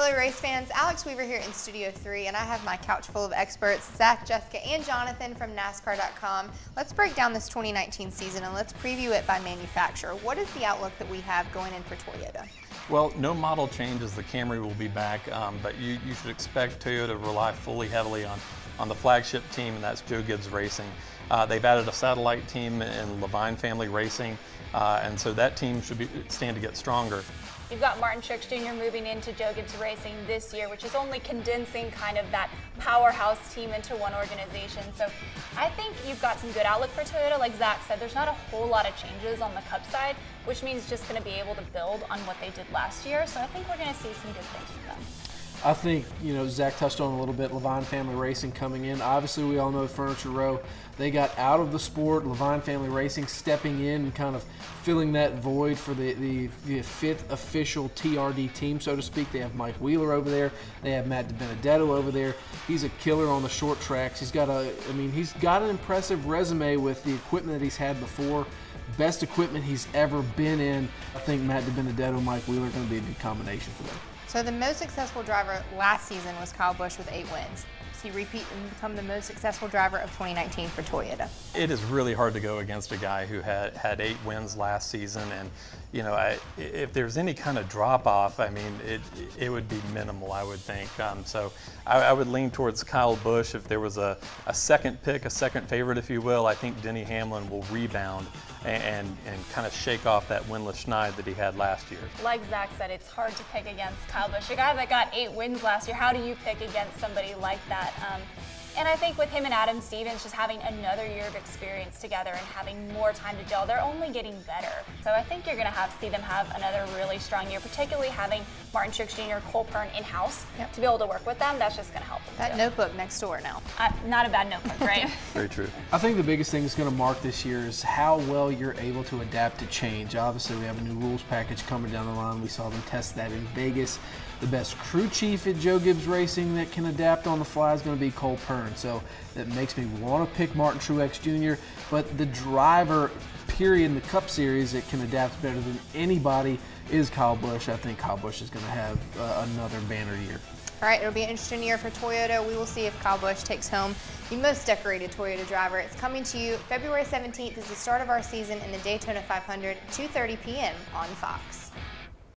Hello race fans, Alex Weaver here in Studio 3, and I have my couch full of experts, Zach, Jessica, and Jonathan from NASCAR.com. Let's break down this 2019 season and let's preview it by manufacturer. What is the outlook that we have going in for Toyota? Well, no model changes. The Camry will be back, but you should expect Toyota to rely heavily on the flagship team, and that's Joe Gibbs Racing. They've added a satellite team in Leavine family racing, and so that team should stand to get stronger. You've got Martin Truex Jr. moving into Joe Gibbs Racing this year, which is only condensing kind of that powerhouse team into one organization. So I think you've got some good outlook for Toyota. Like Zach said, there's not a whole lot of changes on the Cup side, which means just going to be able to build on what they did last year. So I think we're going to see some good things from them. I think, Zach touched on a little bit, Leavine Family Racing coming in. Obviously, we all know Furniture Row. They got out of the sport. Leavine Family Racing stepping in and kind of filling that void for the fifth official TRD team, so to speak. They have Mike Wheeler over there. They have Matt DiBenedetto over there. He's a killer on the short tracks. He's got an impressive resume with the equipment that he's had before. Best equipment he's ever been in. I think Matt DiBenedetto, Mike Wheeler are going to be a good combination for them. So the most successful driver last season was Kyle Busch with 8 wins. Does he repeat and become the most successful driver of 2019 for Toyota? It is really hard to go against a guy who had 8 wins last season, and if there's any kind of drop off, it would be minimal, I would think. So I would lean towards Kyle Busch. If there was a second pick, a second favorite, if you will, I think Denny Hamlin will rebound and kind of shake off that winless schneid that he had last year. Like Zach said, it's hard to pick against Kyle Busch, a guy that got 8 wins last year. How do you pick against somebody like that? And I think with him and Adam Stevens just having another year of experience together and having more time to gel, they're only getting better. So I think you're going to see them have another really strong year, particularly having Martin Truex Jr., Cole Pearn in-house to be able to work with them. That's just going to help them. That notebook next door now. Not a bad notebook, right? Very true. I think the biggest thing that's going to mark this year is how well you're able to adapt to change. Obviously, we have a new rules package coming down the line. We saw them test that in Vegas. The best crew chief at Joe Gibbs Racing that can adapt on the fly is going to be Cole Pearn. So that makes me want to pick Martin Truex Jr., but the driver, period, in the Cup Series that can adapt better than anybody is Kyle Busch. I think Kyle Busch is going to have another banner year. All right, it'll be an interesting year for Toyota. We will see if Kyle Busch takes home the most decorated Toyota driver. It's coming to you February 17th is the start of our season in the Daytona 500, 2:30 p.m. on Fox.